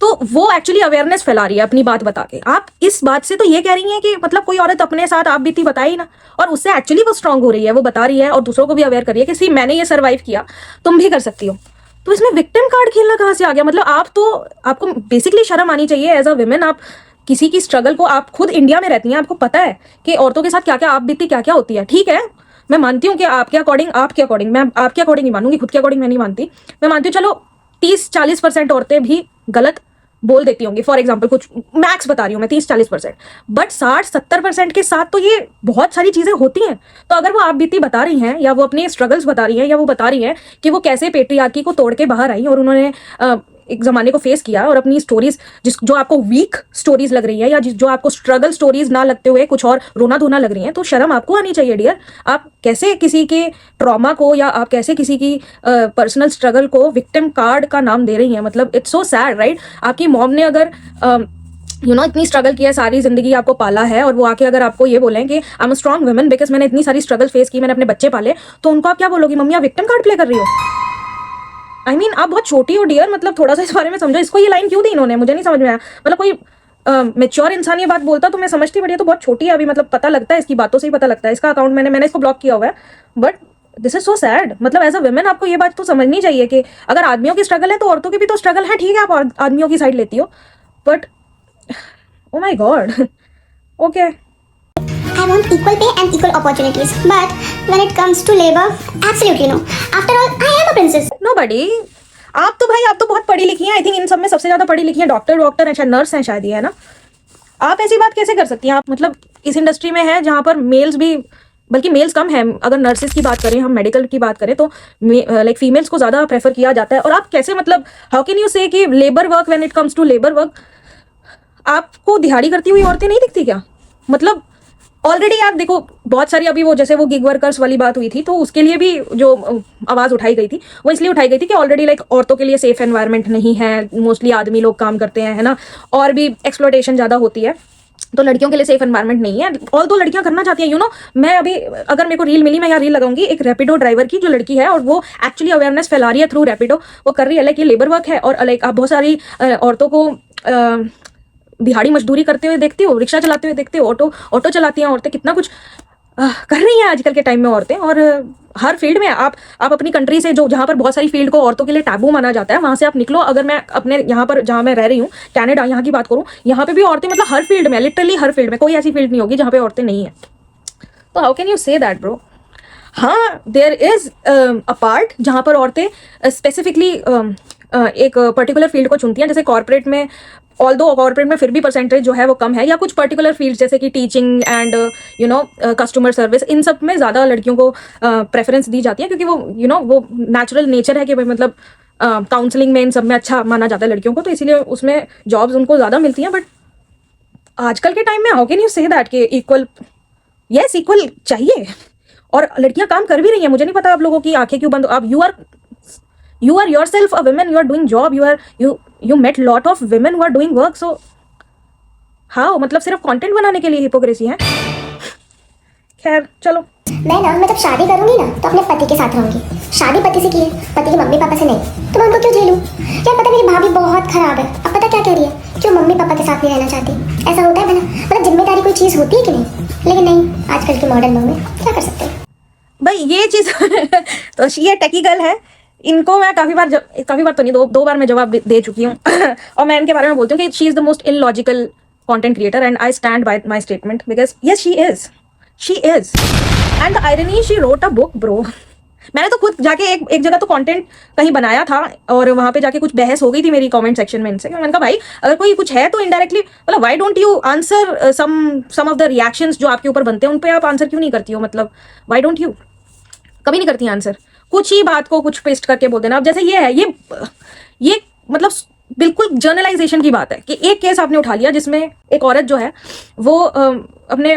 तो वो एक्चुअली अवेयरनेस फैला रही है अपनी बात बता के। आप इस बात से तो ये कह रही हैं कि मतलब कोई औरत अपने साथ आप बीती बताए ही ना, और उससे एक्चुअली वो स्ट्रांग हो रही है, वो बता रही है और दूसरों को भी अवेयर कर रही है कि सी मैंने ये सर्वाइव किया, तुम भी कर सकती हो। तो इसमें विक्टिम कार्ड खेलना कहाँ से आ गया? मतलब आपको बेसिकली शर्म आनी चाहिए एज अ वुमेन। आप किसी की स्ट्रगल को, आप खुद इंडिया में रहती हैं, आपको पता है कि औरतों के साथ क्या क्या आप बीती, क्या क्या होती है। ठीक है, मैं मानती हूँ कि आपके अकॉर्डिंग मैं आपके अकॉर्डिंग ही मानूंगी, खुद के अकॉर्डिंग मैं नहीं मानती। मैं मानती हूँ चलो 30-40% औरतें भी गलत बोल देती होंगी, फॉर एग्जाम्पल कुछ मैक्स बता रही हूँ मैं 30-40%, बट 60-70% के साथ तो ये बहुत सारी चीजें होती हैं। तो अगर वो आप बीती बता रही हैं, या वो अपने स्ट्रगल्स बता रही हैं, या वो बता रही हैं कि वो कैसे पेट्रियार्की को तोड़ के बाहर आई और उन्होंने एक जमाने को फेस किया, और अपनी स्टोरीज जो आपको वीक स्टोरीज लग रही है, या जो आपको स्ट्रगल स्टोरीज ना लगते हुए कुछ और रोना धोना लग रही हैं, तो शर्म आपको आनी चाहिए डियर। आप कैसे किसी के ट्रॉमा को, या आप कैसे किसी की पर्सनल स्ट्रगल को विक्टिम कार्ड का नाम दे रही हैं? मतलब इट्स सो सैड, राइट? आपकी मॉम ने अगर इतनी स्ट्रगल की है, सारी जिंदगी आपको पाला है, और वो आके अगर आपको ये बोलें कि I am a strong woman because मैंने इतनी सारी स्ट्रगल फेस की, मैंने अपने बच्चे पाले, तो उनको आप क्या बोलोगी? मम्मी आप विक्टिम कार्ड प्ले कर रही हो। I mean, आप बहुत छोटी हो डियर, मतलब थोड़ा सा इस बारे में समझो। इसको ये लाइन क्यों दी इन्होंने, मुझे नहीं समझ में आया। मतलब कोई मेच्योर इंसान ये बात बोलता तो मैं समझती, बट ये तो बहुत छोटी है अभी। मतलब पता लगता है, इसकी बातों से ही पता लगता है। इसका अकाउंट मैंने इसको ब्लॉक किया हुआ है, but this is so sad. मतलब एज अ वुमेन आपको ये बात तो समझनी चाहिए कि अगर आदमियों की स्ट्रगल है तो औरतों की भी तो स्ट्रगल है। ठीक है, आप आदमियों की साइड लेती हो, but oh my God okay I want equal pay and equal opportunities. But when it comes to labor, absolutely no. After all, I am a princess. Nobody. आप तो भाई, आप तो बहुत पढ़ी लिखी हैं। आई थिंक इन सब में सबसे ज्यादा पढ़ी लिखी हैं डॉक्टर है, शायद नर्स हैं शायद, ये है ना। आप ऐसी बात कैसे कर सकती हैं? आप मतलब इस इंडस्ट्री में हैं जहां पर मेल्स भी, बल्कि मेल्स कम है। अगर नर्सेज की बात करें, हम मेडिकल की बात करें, तो लाइक फीमेल्स को ज्यादा प्रेफर किया जाता है। और आप कैसे, मतलब हाउ कैन यू से कि labour work, when it comes to labour work, आपको दिहाड़ी करती हुई औरतें नहीं दिखती क्या? मतलब ऑलरेडी आप देखो, बहुत सारी अभी वो जैसे वो गिग वर्कर्स वाली बात हुई थी, तो उसके लिए भी जो आवाज उठाई गई थी, वो इसलिए उठाई गई थी कि ऑलरेडी लाइक औरतों के लिए सेफ एनवायरनमेंट नहीं है, मोस्टली आदमी लोग काम करते हैं, है ना, और भी एक्सप्लॉयटेशन ज्यादा होती है, तो लड़कियों के लिए सेफ एनवायरनमेंट नहीं है। ऑल दो लड़कियां करना चाहती हैं, यू नो। मैं अभी, अगर मेरे को रील मिली, मैं यहाँ रील लगाऊंगी एक रैपिडो ड्राइवर की, जो लड़की है, और वो एक्चुअली अवेयरनेस फैला रही है थ्रू रैपिडो। वो कर रही है लाइक ये लेबर वर्क है, और लाइक आप बहुत सारी औरतों को दिहाड़ी मजदूरी करते हुए देखती हो, रिक्शा चलाते हुए देखते हो, ऑटो चलाती हैं औरतें, कितना कुछ कर रही हैं आजकल के टाइम में औरतें। और हर फील्ड में आप अपनी कंट्री से, जो जहाँ पर बहुत सारी फील्ड को औरतों के लिए टैबू माना जाता है, वहाँ से आप निकलो। अगर मैं अपने यहाँ पर, जहाँ मैं रह रही हूँ, कनाडा, यहाँ की बात करूँ, यहाँ पे भी औरतें, मतलब हर फील्ड में, लिटरली हर फील्ड में, कोई ऐसी फील्ड नहीं होगी जहाँ पे औरतें नहीं है। तो how can you say that bro? हाँ, देयर इज अ पार्ट जहाँ पर औरतें स्पेसिफिकली एक पर्टिकुलर फील्ड को चुनती हैं, जैसे कॉर्पोरेट में। ऑल्दो कॉर्पोरेट में फिर भी परसेंटेज जो है वो कम है, या कुछ पर्टिकुलर फील्ड जैसे कि teaching and you know customer service, इन सब में ज़्यादा लड़कियों को प्रेफरेंस दी जाती है, क्योंकि वो यू नो वो नेचुरल नेचर है कि भाई, मतलब काउंसलिंग में, इन सब में अच्छा माना जाता है लड़कियों को, तो इसीलिए उसमें जॉब्स उनको ज़्यादा मिलती हैं। बट आजकल के टाइम में how can you say that कि इक्वल, यस इक्वल चाहिए, और लड़कियां काम कर भी रही हैं। मुझे नहीं पता आप लोगों की आंखें क्यों बंद। आप you are yourself a woman, you are doing job, you met lot of women who are doing work, so how, मतलब सिर्फ कंटेंट बनाने के लिए हिपोक्रेसी है। खैर चलो। मैं जब शादी करूंगी ना, तो अपने पति के साथ रहूंगी। शादी पति से की है, पति के मम्मी पापा से नहीं। तो मैं उनको क्यों झेलूं? यार पता, मेरी भाभी बहुत खराब है। अब पता क्या कह रही है, क्यों मम्मी पापा के साथ नहीं रहना चाहती। ऐसा होता है ना, मतलब जिम्मेदारी कोई चीज़ होती है कि नहीं? लेकिन नहीं, आजकल के मॉडर्न लोग में क्या कर सकते हैं भाई ये चीज तो ये टेक्निकल है। इनको मैं काफी बार तो नहीं, दो बार मैं जवाब दे चुकी हूँ और मैं इनके बारे में बोलती हूँ कि she is the most illogical content creator, and I stand by my statement, because yes she is and the irony, she wrote a book bro. मैंने तो खुद जाके एक जगह तो कंटेंट कहीं बनाया था, और वहां पे जाके कुछ बहस हो गई थी मेरी कमेंट सेक्शन में इनसे। मैंने कहा भाई, अगर कोई कुछ है तो इनडायरेक्टली, मतलब why don't you answer some of the reactions जो आपके ऊपर बनते हैं, उन पे आप आंसर क्यों नहीं करती हो? मतलब व्हाई डोंट यू, कभी नहीं करती आंसर, कुछ ही बात को कुछ पेस्ट करके बोल देना। अब जैसे ये है, ये मतलब बिल्कुल जर्नलाइजेशन की बात है कि एक केस आपने उठा लिया जिसमें एक औरत जो है वो अपने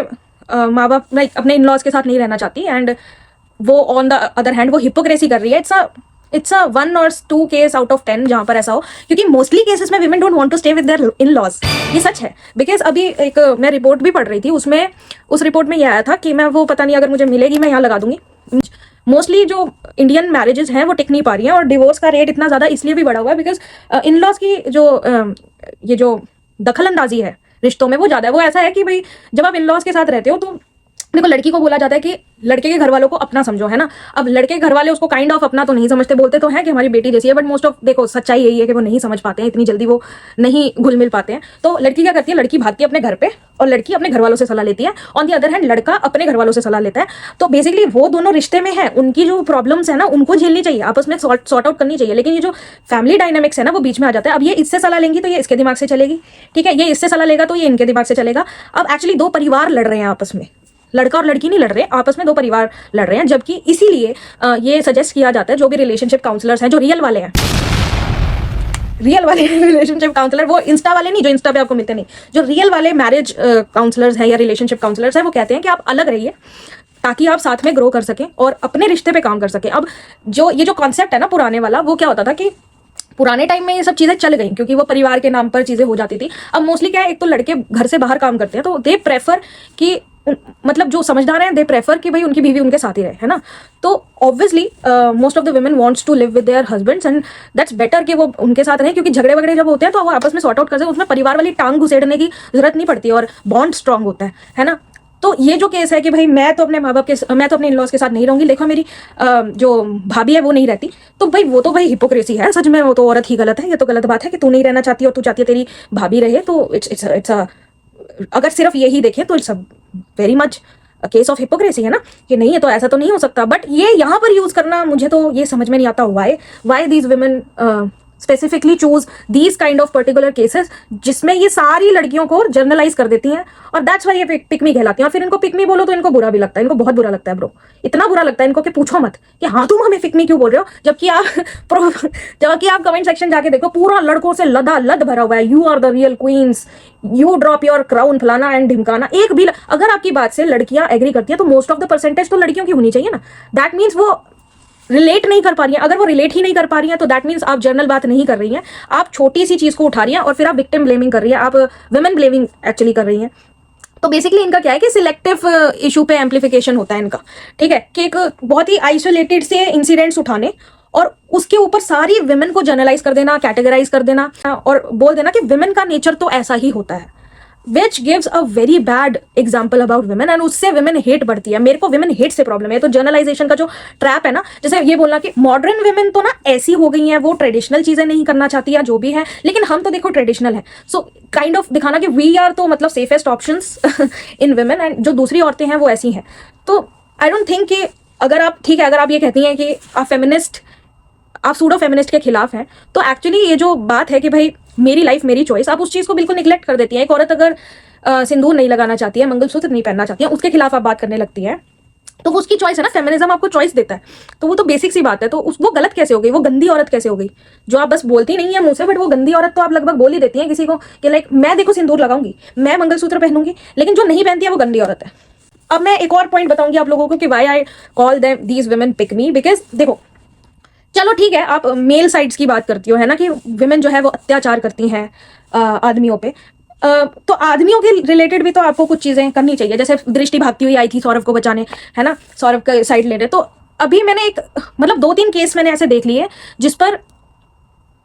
माँ बाप, अपने इन लॉज के साथ नहीं रहना चाहती, एंड वो ऑन द अदर हैंड वो हिपोक्रेसी कर रही है। It's a 1 or 2 case out of 10 जहां पर ऐसा हो, क्योंकि मोस्टली केसेस में women don't want to stay with their in laws. ये सच है, बिकॉज अभी एक मैं रिपोर्ट भी पढ़ रही थी, उसमें उस रिपोर्ट में ये आया था कि मैं वो पता नहीं, अगर मुझे मिलेगी मैं यहाँ लगा दूंगी। मोस्टली जो इंडियन मैरिजेस हैं वो टिक नहीं पा रही हैं, और डिवोर्स का रेट इतना ज़्यादा इसलिए भी बढ़ा हुआ है बिकॉज इन लॉज की ये जो दखल अंदाजी है रिश्तों में वो ज़्यादा है। वो ऐसा है कि भाई जब आप इन लॉज के साथ रहते हो, तो देखो लड़की को बोला जाता है कि लड़के के घर वालों को अपना समझो, है ना। अब लड़के के घर वाले उसको काइंड ऑफ अपना तो नहीं समझते, बोलते तो हैं कि हमारी बेटी जैसी है, बट मोस्ट ऑफ देखो सच्चाई यही है कि वो नहीं समझ पाते हैं, इतनी जल्दी वो नहीं घुल मिल पाते हैं। तो लड़की क्या करती है, लड़की भागती है अपने घर पे, और लड़की अपने घर वालों से सलाह लेती है। ऑन दी अदर हैंड लड़का अपने घर वालों से सलाह लेता है। तो बेसिकली वो दोनों रिश्ते में है, उनकी जो प्रॉब्लम्स है ना उनको झेलनी चाहिए, आपस में सॉर्ट आउट करनी चाहिए। लेकिन ये जो फैमिली डायनामिक्स है ना वो बीच में आ जाता है। अब ये इससे सलाह लेंगी तो ये इसके दिमाग से चलेगी, ठीक है, ये इससे सलाह लेगा तो ये इनके दिमाग से चलेगा। अब एक्चुअली 2 परिवार लड़ रहे हैं आपस में, लड़का और लड़की नहीं लड़ रहे, आपस में 2 परिवार लड़ रहे हैं। जबकि इसीलिए ये सजेस्ट किया जाता है, जो भी रिलेशनशिप काउंसलर्स हैं, जो रियल वाले हैं, रियल वाले रिलेशनशिप काउंसलर, वो इंस्टा वाले नहीं जो इंस्टा पे आपको मिलते नहीं, जो रियल वाले मैरिज काउंसलर्स हैं या रिलेशनशिप काउंसलर्स हैं, वो कहते हैं कि आप अलग रहिए ताकि आप साथ में ग्रो कर सकें और अपने रिश्ते पे काम कर सकें। अब जो ये जो कॉन्सेप्ट है ना पुराने वाला, वो क्या होता था कि पुराने टाइम में ये सब चीजें चल गई क्योंकि वो परिवार के नाम पर चीजें हो जाती थी। अब मोस्टली क्या है, एक तो लड़के घर से बाहर काम करते हैं, तो दे प्रेफर कि मतलब जो समझदार हैं, दे प्रेफर कि भाई उनकी बीवी उनके साथ ही रहे, है ना। तो obviously most of the women wants to live with their husbands, and that's better कि वो उनके साथ रहें, क्योंकि झगड़े वगड़े जब होते हैं तो वो आपस में सॉर्ट आउट करते हैं, उसमें परिवार वाली टांग घुसेड़ने की जरूरत नहीं पड़ती और बॉन्ड स्ट्रांग होता है ना। तो ये जो केस है कि भाई मैं तो अपने इन लॉज के साथ नहीं रहूंगी, देखो मेरी जो भाभी है वो नहीं रहती, तो भाई वो तो भाई हिपोक्रेसी है सच में, वो तो औरत ही गलत है, ये तो गलत बात है कि तू नहीं रहना चाहती और तू चाहती है तेरी भाभी रहे, तो इट्स अ अगर सिर्फ यही देखें तो it's very much case of hypocrisy है ना, कि नहीं है तो ऐसा तो नहीं हो सकता। बट ये यहाँ पर यूज करना मुझे तो ये समझ में नहीं आता, why these women specifically choose these kind of particular cases जिसमें ये सारी लड़कियों को जर्नलाइज कर देती हैं, और दैट्स वाई ये पिकमी कहलाती हैं। और फिर इनको पिकमी बोलो तो इनको बुरा भी लगता है, इनको बहुत बुरा लगता है ब्रो, इतना बुरा लगता है इनको कि पूछो मत कि हाँ तुम हमें पिकमी क्यों बोल रहे हो, जबकि आप कमेंट सेक्शन जाके देखो पूरा लड़कों से लदा लद भरा हुआ है, you are the real queens, you drop your crown, फलाना एंड ढिमकाना। एक भी अगर आपकी बात से लड़कियां एग्री करती है तो मोस्ट ऑफ द परसेंटेज तो लड़कियों की होनी चाहिए ना। दैट मीन्स वो रिलेट नहीं कर पा रही है। अगर वो रिलेट ही नहीं कर पा रही है तो दैट मीन्स आप जर्नल बात नहीं कर रही हैं, आप छोटी सी चीज को उठा रही हैं और फिर आप विक्टिम ब्लेमिंग कर रही है, आप वुमेन ब्लेमिंग एक्चुअली कर रही हैं। तो बेसिकली इनका क्या है कि सिलेक्टिव इशू पे एम्पलीफिकेशन होता है इनका, ठीक है, कि एक बहुत ही आइसोलेटेड से इंसिडेंट्स उठाने और उसके ऊपर सारी विमेन को जर्नलाइज कर देना, कैटेगराइज कर देना और बोल देना कि विमेन का नेचर तो ऐसा ही होता है, which gives a very bad example about women, and उससे विमेन हेट बढ़ती है। मेरे को विमेन हेट से प्रॉब्लम है। तो जर्नलाइजेशन का जो ट्रैप है ना, जैसे ये बोलना कि मॉडर्न विमेन तो ना ऐसी हो गई हैं, वो ट्रेडिशनल चीजें नहीं करना चाहती या जो भी है, लेकिन हम तो देखो ट्रेडिशनल है, सो काइंड ऑफ दिखाना कि वी आर तो मतलब safest options in women, and जो दूसरी औरतें हैं वो ऐसी हैं। तो आई डोंट थिंक कि अगर आप, ठीक है, अगर आप ये कहती हैं कि आप सूडो फेमिनिस्ट के खिलाफ हैं, तो एक्चुअली ये जो बात है कि भाई मेरी लाइफ मेरी चॉइस, आप उस चीज को बिल्कुल निगलेक्ट कर देती हैं। एक औरत अगर सिंदूर नहीं लगाना चाहती है, मंगलसूत्र नहीं पहनना चाहती है, उसके खिलाफ आप बात करने लगती है, तो वो उसकी चॉइस है ना। फेमिनिज्म आपको चॉइस देता है, तो वो तो बेसिक सी बात है। तो वो गलत कैसे हो गई, वो गंदी औरत कैसे हो गई, जो आप बस बोलती नहीं है मुंह से, बट वो गंदी औरत तो आप लगभग बोल ही देती हैं किसी को कि लाइक मैं देखो सिंदूर लगाऊंगी, मैं मंगलसूत्र पहनूंगी, लेकिन जो नहीं पहनती है वो गंदी औरत है। अब मैं एक और पॉइंट बताऊंगी आप लोगों को कि why I call them these women pick me, because देखो चलो ठीक है, आप मेल साइड्स की बात करती हो, है ना, कि विमेन जो है वो अत्याचार करती हैं आदमियों पे, तो आदमियों के रिलेटेड भी तो आपको कुछ चीजें करनी चाहिए। जैसे दृष्टि भागती हुई आई थी सौरभ को बचाने, है ना, सौरभ का साइड ले रहे, तो अभी मैंने एक मतलब 2-3 केस मैंने ऐसे देख लिए जिस पर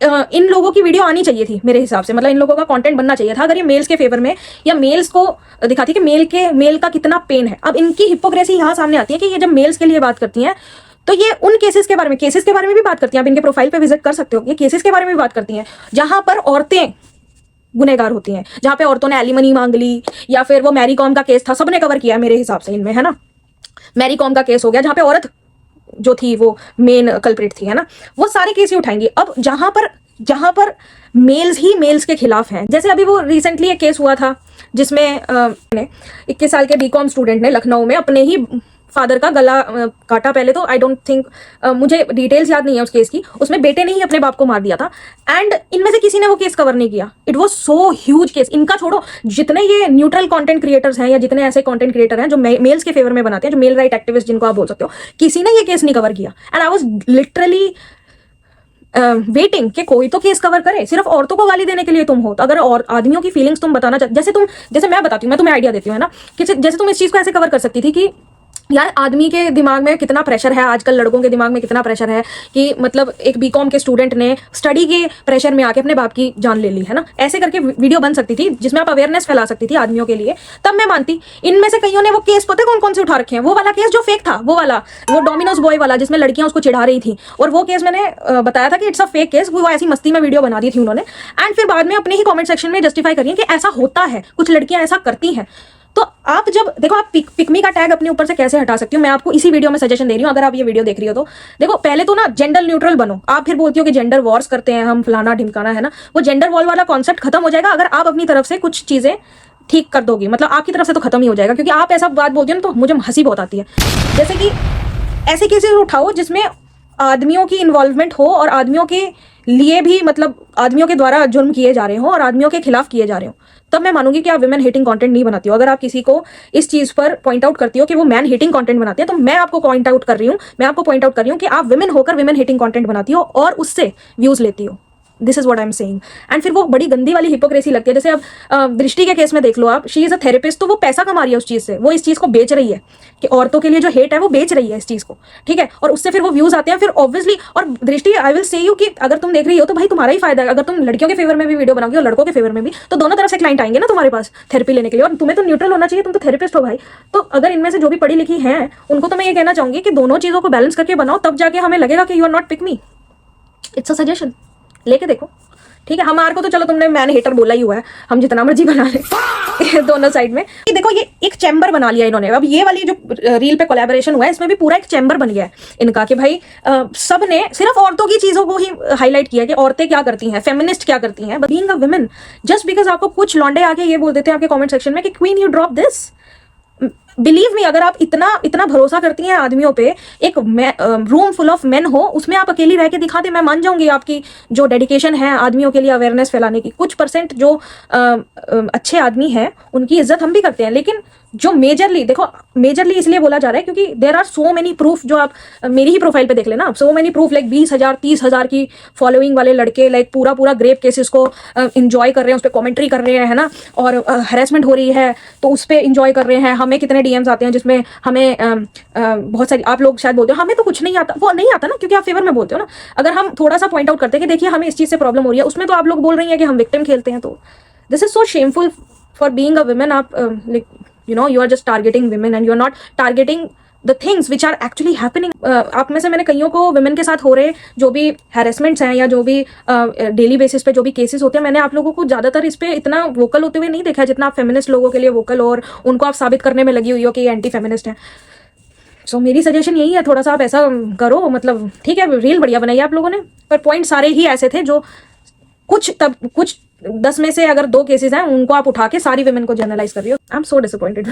इन लोगों की वीडियो आनी चाहिए थी मेरे हिसाब से, मतलब इन लोगों का कंटेंट बनना चाहिए था अगर ये मेल्स के फेवर में, या मेल्स को दिखाती कि मेल का कितना पेन है। अब इनकी हिपोक्रेसी यहाँ सामने आती है कि ये जब मेल्स के लिए बात करती हैं तो ये उन केसेस के बारे में भी बात करती हैं। आप इनके प्रोफाइल पे विजिट कर सकते हो, ये केसेस के बारे में भी बात करती हैं जहां पर औरतें गुनहगार होती हैं, जहां पे औरतों ने एलिमनी मांग ली, या फिर वो मैरी कॉम का केस था, सबने कवर किया मेरे हिसाब से इनमें, है ना। मैरी कॉम का केस हो गया जहां पे औरत जो थी वो मेन कल्प्रिट थी, है ना, वो सारे केस ही उठाएंगी। अब जहां पर मेल्स ही मेल्स के खिलाफ हैं, जैसे अभी वो रिसेंटली एक केस हुआ था जिसमें 21 साल के बीकॉम स्टूडेंट ने लखनऊ में अपने ही फादर का गला काटा। पहले तो आई डोंट थिंक, मुझे डिटेल्स याद नहीं है उस केस की, उसमें बेटे ने ही अपने बाप को मार दिया था, एंड इनमें से किसी ने वो केस कवर नहीं किया। It was so huge case. इनका छोड़ो, जितने ये न्यूट्रल कंटेंट क्रिएटर्स हैं या जितने ऐसे कंटेंट क्रिएटर हैं जो मेल्स के फेवर में बनाते हैं, जो मेल राइट एक्टिविस्ट जिनको आप बोल सकते हो, किसी ने ये केस नहीं कवर किया। And I was literally waiting कि कोई तो केस कवर करे। सिर्फ औरतों को गाली देने के लिए तुम हो, तो अगर और आदमियों की फीलिंग्स तुम बताना चाहते, जैसे मैं बताती हूँ, मैं तुम्हें आइडिया देती हूँ, है ना, कि जैसे तुम इस चीज को ऐसे कवर कर सकती थी कि यार आदमी के दिमाग में कितना प्रेशर है, आजकल लड़कों के दिमाग में कितना प्रेशर है कि मतलब एक बीकॉम के स्टूडेंट ने स्टडी के प्रेशर में आके अपने बाप की जान ले ली, है ना। ऐसे करके वीडियो बन सकती थी जिसमें आप अवेयरनेस फैला सकती थी आदमियों के लिए, तब मैं मानती। इनमें से कईयों ने वो केस पता है कौन कौन से उठा रखे हैं, वो वाला केस जो फेक था, वो डोमिनोज बॉय वाला जिसमें लड़कियां उसको चिढ़ा रही थी, और वो केस मैंने बताया था कि इट्स अ फेक केस, वो ऐसी मस्ती में वीडियो बना दी थी उन्होंने, एंड फिर बाद में अपने ही कॉमेंट सेक्शन में जस्टिफाई करिए कि ऐसा होता है, कुछ लड़कियां ऐसा करती हैं। तो आप जब देखो, आप पिकमी का टैग अपने ऊपर से कैसे हटा सकती हो, मैं आपको इसी वीडियो में सजेशन दे रही हूँ। अगर आप ये वीडियो देख रही हो तो देखो, पहले तो ना जेंडर न्यूट्रल बनो। आप फिर बोलती हो कि जेंडर वॉर्स करते हैं हम, फलाना ढिमकाना, है ना, वो जेंडर वॉर वाला कॉन्सेप्ट खत्म हो जाएगा अगर आप अपनी तरफ से कुछ चीजें ठीक कर दोगी। मतलब आपकी तरफ से तो खत्म ही हो जाएगा, क्योंकि आप ऐसा बात बोलती हो ना तो मुझे हंसी बहुत आती है। जैसे कि ऐसे केसेस उठाओ जिसमें आदमियों की इन्वॉल्वमेंट हो और आदमियों के लिए भी, मतलब आदमियों के द्वारा जुर्म किए जा रहे हो और आदमियों के खिलाफ किए जा रहे हो, तब मैं मानूंगी कि आप विमेन हेटिंग कंटेंट नहीं बनाती हो। अगर आप किसी को इस चीज पर पॉइंट आउट करती हो कि वो मैन हेटिंग कंटेंट बनाते हैं, तो मैं आपको पॉइंट आउट कर रही हूँ कि आप विमेन होकर विमेन हेटिंग कंटेंट बनाती हो और उससे व्यूज लेती हो। This is what I am saying. And फिर वो बड़ी गंदी वाली हिपोक्रेसी लगती है। जैसे अब दृष्टि के केस में देख लो आप, शी इज अ थेरेपिस्ट, तो वो पैसा कमा रही है उस चीज से, वो इस चीज को बेच रही है कि औरतों के लिए जो हेट है वो बेच रही है इस चीज को, ठीक है, और उससे फिर वो व्यूज आते हैं। फिर ऑब्वियसली, और दृष्टि आई विल से यू कि अगर तुम देख रही हो तो भाई तुम्हारा ही फायदा है। अगर तुम लड़कियों के फेवर में भी वीडियो बनाओगे और लड़कों के फेवर में भी, तो दोनों तरफ से क्लाइंट आएंगे ना तुम्हारे पास थेरेपी लेने के लिए, और तुम्हें तो न्यूट्रल होना चाहिए, तुम तो थेरेपिस्ट हो भाई। तो अगर इनमें से जो भी पढ़ी लिखी हैं उनको तो मैं ये कहना चाहूंगी कि दोनों चीजों को बैलेंस करके बनाओ, तब जाके हमें लगेगा कि you are not pick me. It's a suggestion, लेके देखो, ठीक है। हमारे को तो चलो तुमने मैन हेटर बोला ही हुआ है, हम जितना मर्जी बना ले दोनों साइड में। ये देखो, ये एक चैम्बर बना लिया इन्होंने। अब ये वाली जो रील पे कोलैबोरेशन हुआ है, इसमें भी पूरा एक चैम्बर बन गया है इनका कि भाई सब ने सिर्फ औरतों की चीजों को ही हाईलाइट किया कि औरतें क्या करती हैं, फेमिनिस्ट क्या करती हैं, being a women. Just because आपको कुछ लौंडे आके ये बोल देते हैं आपके कॉमेंट सेक्शन में कि queen you drop this. Believe me, अगर आप इतना इतना भरोसा करती हैं आदमियों पे, एक रूम फुल ऑफ मेन हो, उसमें आप अकेली रह के दिखा दे, मैं मान जाऊंगी आपकी जो डेडिकेशन है आदमियों के लिए अवेयरनेस फैलाने की। कुछ परसेंट जो अच्छे आदमी हैं उनकी इज्जत हम भी करते हैं, लेकिन जो मेजरली देखो, मेजरली इसलिए बोला जा रहा है क्योंकि there are so many proof, जो आप मेरी ही प्रोफाइल पे देख लेना, सो मेनी प्रूफ, लाइक 20,000 30,000 की फॉलोइंग वाले लड़के लाइक पूरा पूरा ग्रेप केसेस को इंजॉय कर रहे हैं, उस पर कॉमेंट्री कर रहे हैं, है ना, और हरेसमेंट हो रही है तो उस पर इंजॉय कर रहे हैं। हमें कितने डीएम्स आते हैं जिसमें हमें बहुत सारी, आप लोग शायद बोलते हो हमें तो कुछ नहीं आता, वो नहीं आता ना क्योंकि आप फेवर में बोलते हो ना। अगर हम थोड़ा सा पॉइंट आउट करते हैं कि देखिए हमें इस चीज़ से प्रॉब्लम हो रही है, उसमें तो आप लोग बोल रही हैं कि हम विक्टिम खेलते हैं, तो this is so shameful for being a women. आप like you know, you are just targeting women and you are not targeting the things which are actually happening. आप में से मैंने कईयों को women के साथ हो रहे जो भी harassments हैं या जो भी डेली बेसिस पे जो भी केसेस होते हैं, मैंने आप लोगों को ज़्यादातर इस पे इतना वोकल होते हुए नहीं देखा है जितना आप फेमिनिस्ट लोगों के लिए वोकल और उनको आप साबित करने में लगी हुई हो कि ये एंटी फेमिनिस्ट हैं। सो मेरी सजेशन यही है, थोड़ा सा आप ऐसा करो, मतलब ठीक है रील बढ़िया बनाई आप लोगों ने, पर पॉइंट सारे ही ऐसे थे जो कुछ 10 में से अगर 2 केसेस हैं उनको आप उठा के सारी वुमेन को जनरलाइज कर रही हो। I am so disappointed.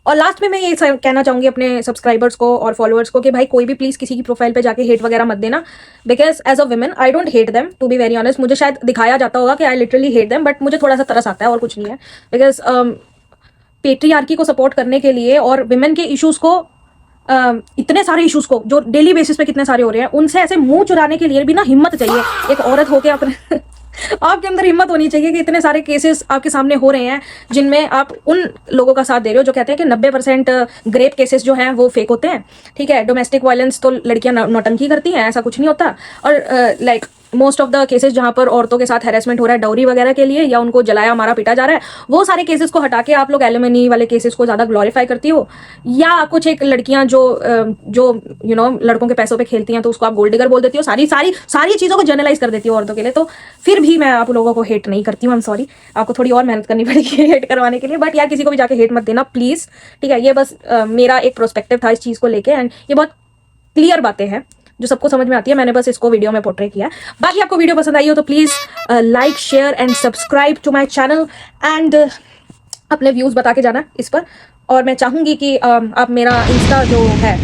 और लास्ट में मैं ये कहना चाहूंगी अपने सब्सक्राइबर्स को और फॉलोअर्स को कि भाई कोई भी प्लीज किसी की प्रोफाइल पे जाके हेट वगैरह मत देना, because as a women I don't hate them, to be very honest. मुझे शायद दिखाया जाता होगा कि I literally hate them, but मुझे थोड़ा सा तरस आता है और कुछ नहीं है। बिकॉज पेट्रियार्की को सपोर्ट करने के लिए और वुमेन के इश्यूज को इतने सारे इश्यूज को जो डेली बेसिस पे कितने सारे हो रहे हैं, उनसे ऐसे मुंह चुराने के लिए भी ना हिम्मत चाहिए एक औरत होके अपने आपके अंदर हिम्मत होनी चाहिए कि इतने सारे केसेस आपके सामने हो रहे हैं जिनमें आप उन लोगों का साथ दे रहे हो जो कहते हैं कि 90% ग्रेप केसेस जो हैं वो फेक होते हैं, ठीक है। डोमेस्टिक वायलेंस तो लड़कियां नौटंकी करती हैं, ऐसा कुछ नहीं होता। और like most of the cases जहां पर औरतों के साथ हैरेसमेंट हो रहा है डाउरी वगैरह के लिए या उनको जलाया मारा पीटा जा रहा है, वो सारे केसेस को हटा के आप लोग एलिमनी वाले केसेस को ज्यादा ग्लोरीफाई करती हो। या कुछ एक लड़कियां जो यू नो लड़कों के पैसों पे खेलती हैं तो उसको आप गोल्ड डिगर बोल देती हो, सारी चीजों को जनरलाइज कर देती हो औरतों के लिए। तो फिर भी मैं आप लोगों को हेट नहीं करती हूँ, आई एम सॉरी। आपको थोड़ी और मेहनत करनी पड़ेगी हेट करवाने के लिए, बट यार किसी को भी जाके हेट मत देना प्लीज, ठीक है। ये बस मेरा एक प्रोस्पेक्टिव था इस चीज को लेके, एंड ये बहुत क्लियर बातें हैं जो सबको समझ में आती है। मैंने बस इसको वीडियो में पोर्ट्रे किया है। बाकी आपको वीडियो पसंद आई हो तो please like share and subscribe to my channel, and अपने व्यूज बता के जाना इस पर। और मैं चाहूंगी कि आप मेरा इंस्टा जो है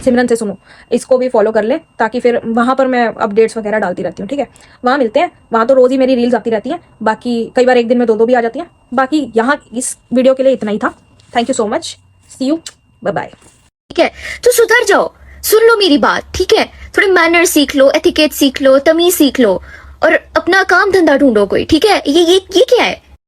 सिमरन से सुनो, इसको भी फॉलो कर ले, ताकि फिर वहां पर मैं अपडेट्स वगैरह डालती रहती हूँ, ठीक है। वहां मिलते हैं, वहां तो रोज ही मेरी रील्स आती रहती हैं, बाकी कई बार एक दिन में 2 भी आ जाती हैं। बाकी यहाँ इस वीडियो के लिए इतना ही था। Thank you so much, see you, bye bye. ठीक है, तो सुधर जाओ, सुन लो मेरी बात, ठीक है। थोड़े मैनर सीख लो, एथिकेट सीख लो, तमीज सीख लो और अपना काम धंधा ढूंढो कोई, ठीक है। ये क्या है?